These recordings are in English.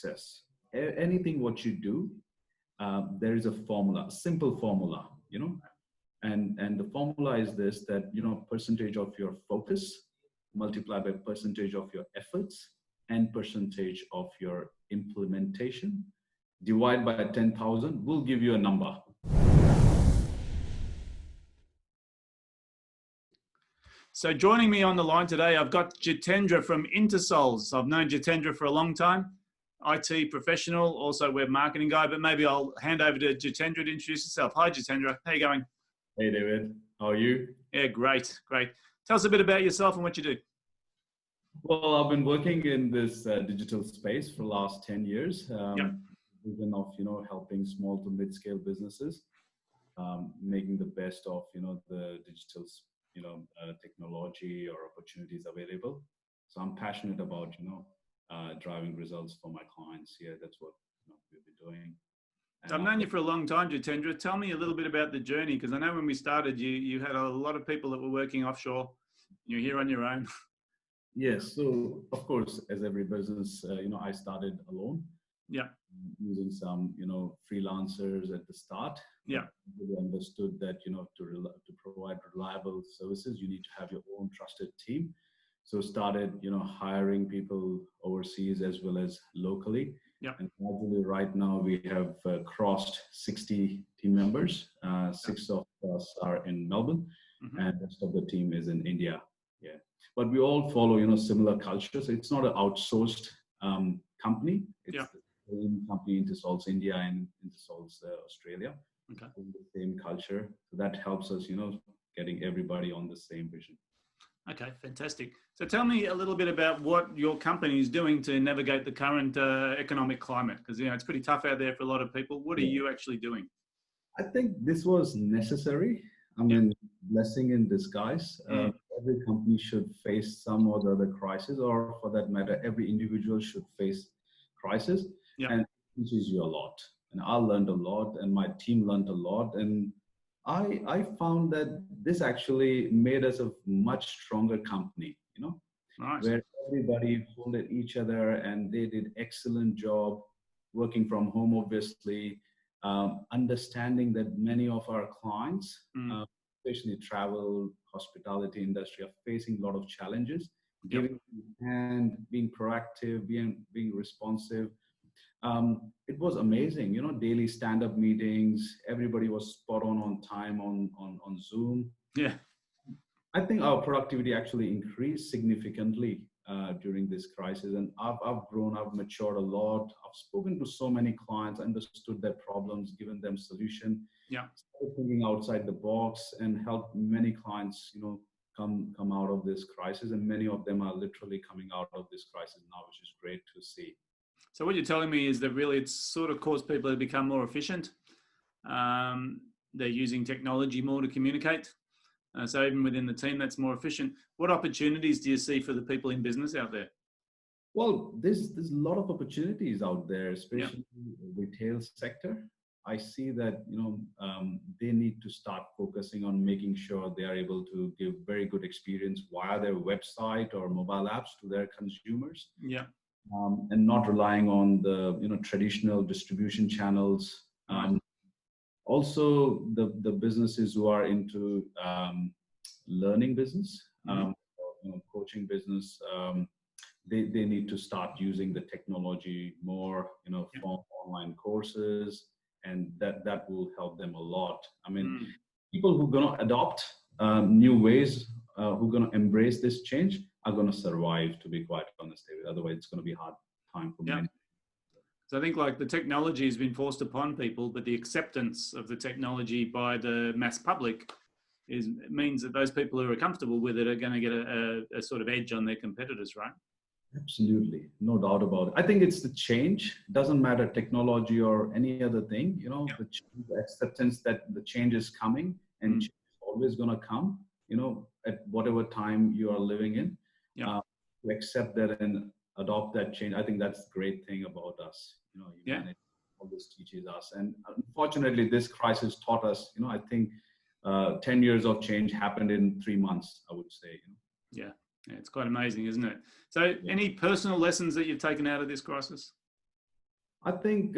success. Anything what you do, there is a formula, a simple formula, and the formula is this, that, percentage of your focus multiplied by percentage of your efforts and percentage of your implementation, divide by 10,000 will give you a number. So joining me on the line today, I've got Jitendra from Intersols. I've known Jitendra for a long time, IT professional, also web marketing guy, but maybe I'll hand over to Jitendra to introduce yourself. Hi, Jitendra. How are you going? Hey, David. How are you? Yeah, great. Tell us a bit about yourself and what you do. Well, I've been working in this digital space for the last 10 years. Vision of, helping small to mid-scale businesses, making the best of, the digital technology or opportunities available. So I'm passionate about, driving results for my clients here. That's what we've been doing. So I've known you for a long time, Jitendra. Tell me a little bit about the journey, because I know when we started, you had a lot of people that were working offshore. You're here on your own. Yes. So of course, as every business, I started alone. Yeah. Using some, freelancers at the start. Yeah. We understood that, to provide reliable services, you need to have your own trusted team. So started, hiring people overseas as well as locally. Yeah. And gradually right now we have crossed 60 team members. 6 of us are in Melbourne, and the rest of the team is in India. Yeah. But we all follow, similar cultures. It's not an outsourced company. It's the same company, Intersols India and Intersols Australia. Okay. The same culture. So that helps us, getting everybody on the same vision. Okay, fantastic. So tell me a little bit about what your company is doing to navigate the current economic climate, because it's pretty tough out there for a lot of people. What are you actually doing? I think this was necessary. I mean, blessing in disguise. Every company should face some or the other crisis, or for that matter, every individual should face crisis. And it teaches you a lot. And I learned a lot, and my team learned a lot. And I found that this actually made us a much stronger company, Nice. Where everybody followed each other, and they did excellent job working from home, obviously, understanding that many of our clients, especially travel, hospitality industry, are facing a lot of challenges, giving and being proactive, being responsive. It was amazing, daily stand-up meetings. Everybody was spot on time on Zoom. Yeah. I think our productivity actually increased significantly during this crisis, and I've grown, I've matured a lot. I've spoken to so many clients, understood their problems, given them solution. Yeah. Started thinking outside the box and helped many clients, come out of this crisis, and many of them are literally coming out of this crisis now, which is great to see. So what you're telling me is that really it's sort of caused people to become more efficient. They're using technology more to communicate. So even within the team, that's more efficient. What opportunities do you see for the people in business out there? Well, there's a lot of opportunities out there, especially in the retail sector. I see that, they need to start focusing on making sure they are able to give very good experience via their website or mobile apps to their consumers. Yeah. And not relying on the, traditional distribution channels. Also, the businesses who are into learning business, coaching business, they need to start using the technology more, from online courses, and that will help them a lot. I mean, people who are going to adopt new ways, who are going to embrace this change, are going to survive, to be quite honest. Otherwise, it's going to be a hard time for many. So I think like the technology has been forced upon people, but the acceptance of the technology by the mass public means that those people who are comfortable with it are going to get a sort of edge on their competitors, right? Absolutely, no doubt about it. I think it's the change. It doesn't matter technology or any other thing. The acceptance that the change is coming, and change is always going to come. At whatever time you are living in, to accept that and adopt that change. I think that's the great thing about us. Humanity always teaches us, and unfortunately, this crisis taught us. I think 10 years of change happened in 3 months, I would say. Yeah, it's quite amazing, isn't it? So any personal lessons that you've taken out of this crisis? I think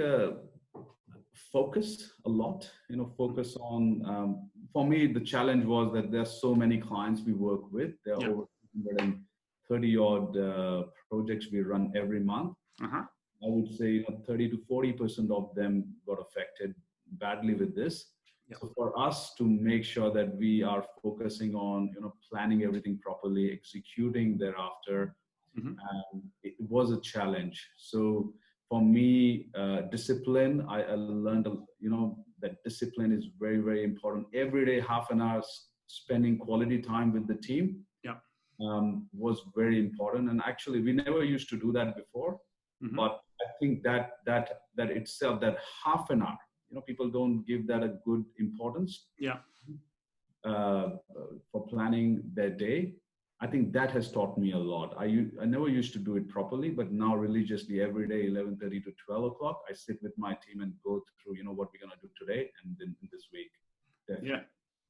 focus a lot, focus on, for me, the challenge was that there's so many clients we work with. There are Yeah. over 130 odd projects we run every month. Uh-huh. I would say 30 to 40% of them got affected badly with this. Yep. So for us to make sure that we are focusing on, planning everything properly, executing thereafter, it was a challenge. So for me, discipline, I learned, that discipline is very, very important. Every day, half an hour spending quality time with the team was very important. And actually, we never used to do that before. But I think that itself, that half an hour, people don't give that a good importance. For planning their day. I think that has taught me a lot. I never used to do it properly, but now religiously every day, 11:30 to 12 o'clock, I sit with my team and go through, what we're going to do today and then this week. Definitely. Yeah.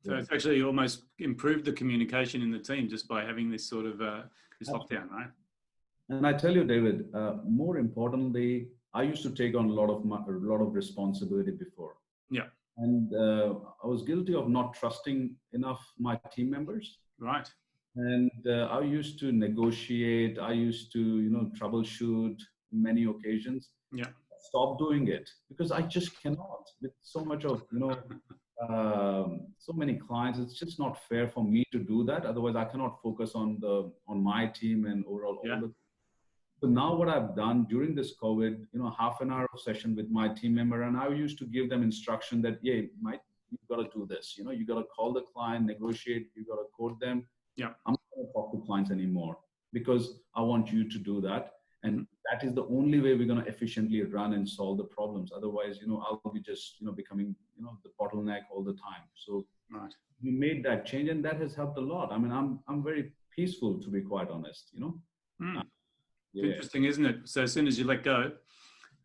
So it's actually almost improved the communication in the team just by having this sort of this lockdown, right? And I tell you, David, more importantly, I used to take on a lot of responsibility before. Yeah. And I was guilty of not trusting enough my team members. Right. And I used to negotiate. I used to, troubleshoot many occasions. Yeah. Stop doing it because I just cannot. With so much of, so many clients, it's just not fair for me to do that. Otherwise, I cannot focus on my team and overall. So now what I've done during this COVID, half an hour of session with my team member, and I used to give them instruction that, yeah, you've got to do this. You got to call the client, negotiate. You got to quote them. Yeah. I'm not going to talk to clients anymore because I want you to do that. And that is the only way we're going to efficiently run and solve the problems. Otherwise, I'll be just, becoming, the bottleneck all the time. So we made that change and that has helped a lot. I mean, I'm very peaceful, to be quite honest, Interesting, isn't it? So as soon as you let go,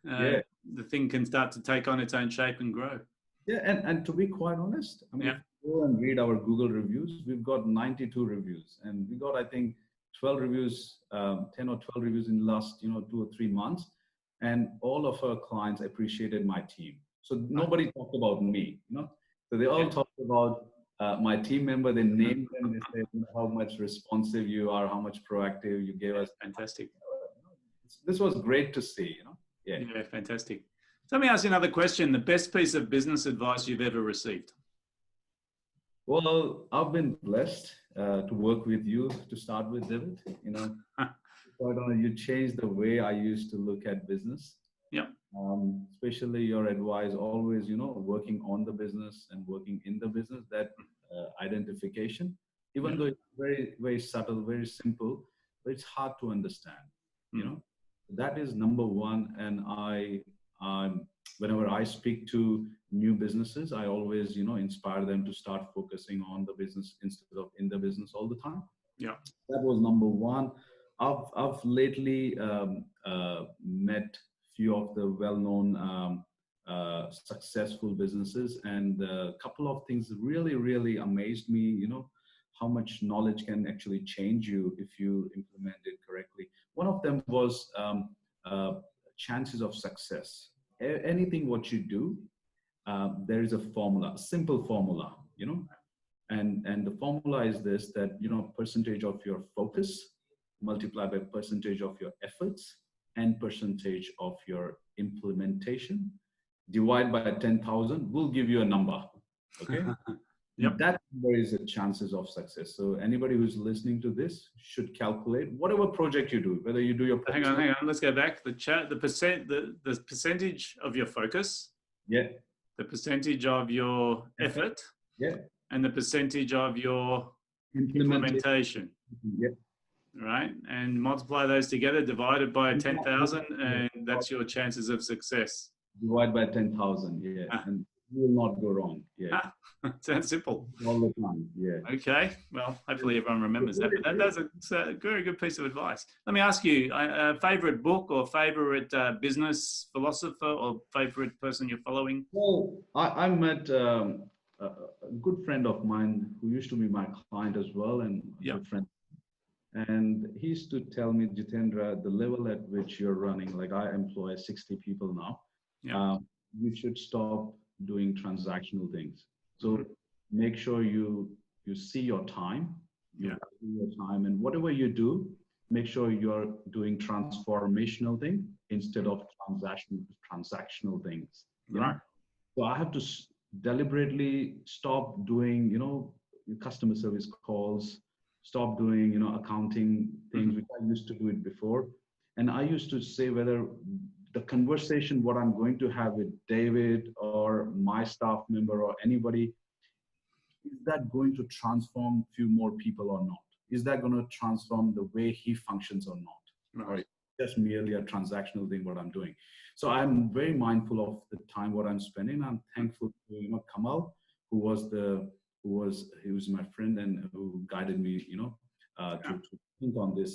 the thing can start to take on its own shape and grow. Yeah, and to be quite honest, I mean, if you go and read our Google reviews, we've got 92 reviews, and we got, I think, 12 reviews, 10 or 12 reviews in the last, 2 or 3 months, and all of our clients appreciated my team. So nobody talked about me, So they all talked about my team member. They named them. They said how much responsive you are, how much proactive you gave us. Fantastic. This was great to see, Yeah, fantastic. So let me ask you another question. The best piece of business advice you've ever received? Well, I've been blessed to work with you to start with, David. You changed the way I used to look at business. Yeah. Especially your advice, always, working on the business and working in the business, that identification, even though it's very, very subtle, very simple, but it's hard to understand, That is number one. And whenever I speak to new businesses, I always, inspire them to start focusing on the business instead of in the business all the time. Yeah. That was number one. I've lately met few of the well-known successful businesses, and a couple of things really, really amazed me, how much knowledge can actually change you if you implement it correctly. One of them was chances of success. Anything what you do, there is a formula, a simple formula, and the formula is this, that, percentage of your focus multiplied by percentage of your efforts and percentage of your implementation, divide by 10,000 will give you a number. Okay. That number is the chances of success. So anybody who's listening to this should calculate whatever project you do, whether you do your hang on. Let's go back. The percentage of your focus. Yeah. The percentage of your effort. Yeah. And the percentage of your implementation. Yeah. Right, and multiply those together, divided by 10,000, and that's your chances of success. Divide by 10,000, and you will not go wrong. Sounds simple. All the time, Okay, well, hopefully everyone remembers that. But that's a very good piece of advice. Let me ask you, a favorite book or favorite business philosopher or favorite person you're following? Well, I met a good friend of mine who used to be my client as well, and a good friend. And he used to tell me, Jitendra, the level at which you're running, like I employ 60 people now, Yeah. you should stop doing transactional things. So Mhm. make sure you see your time, you Yeah. value your time, and whatever you do, make sure you're doing transformational thing instead of transactional things. You Right. know, so I have to deliberately stop doing, customer service calls, stop doing, accounting things, Mhm. which I used to do it before. And I used to say whether the conversation, what I'm going to have with David or my staff member or anybody, is that going to transform few more people or not? Is that going to transform the way he functions or not? Right. Or just merely a transactional thing what I'm doing? So I'm very mindful of the time what I'm spending. I'm thankful to Kamal, who was he was my friend and who guided me Yeah. to think on this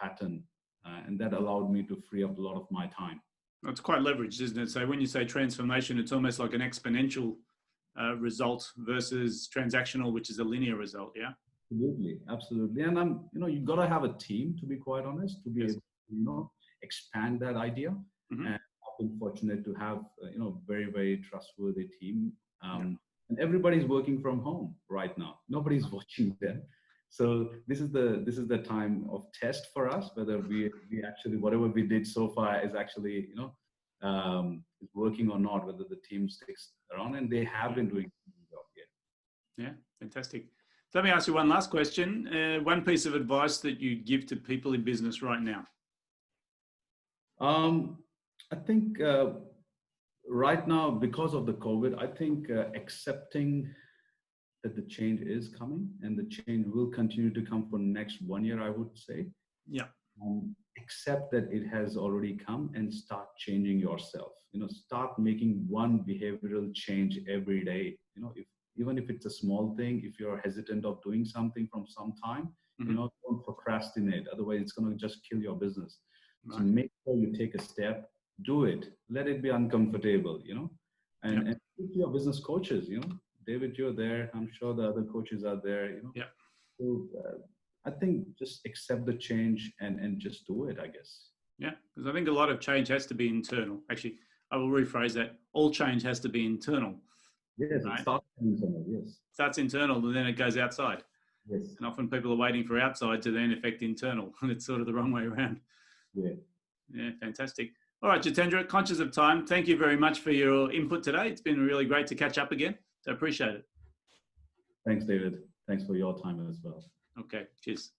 pattern, and that allowed me to free up a lot of my time. It's quite leveraged, isn't it? So when you say transformation, it's almost like an exponential result versus transactional, which is a linear result. Yeah. Absolutely, absolutely. And you got to have a team, to be quite honest, to be Yes. able to, expand that idea. Mm-hmm. And I've been fortunate to have, very, very trustworthy team. Yeah. And everybody's working from home right now. Nobody's watching them. So this is the time of test for us, whether we actually, whatever we did so far is actually, is working or not, whether the team sticks around, and they have been doing a good job. Yeah. Yeah. Fantastic. So let me ask you one last question. One piece of advice that you'd give to people in business right now. I think right now, because of the COVID, I think accepting that the change is coming and the change will continue to come for next 1 year, I would say. Yeah. Accept that it has already come and start changing yourself. Start making one behavioral change every day. Even if it's a small thing, if you're hesitant of doing something from some time, Mm-hmm. don't procrastinate. Otherwise, it's going to just kill your business. Right. So make sure you take a step, do it, let it be uncomfortable, and, Yep. and speak to your business coaches, David, you're there. I'm sure the other coaches are there, Yeah. So I think just accept the change and just do it, I guess. Yeah. Because I think a lot of change has to be internal. Actually, I will rephrase that. All change has to be internal. Yes, Right? it starts internal, yes. Starts internal and then it goes outside. Yes. And often people are waiting for outside to then affect internal. And it's sort of the wrong way around. Yeah. Yeah, fantastic. All right, Jitendra, conscious of time, thank you very much for your input today. It's been really great to catch up again. So appreciate it. Thanks, David. Thanks for your time as well. Okay, cheers.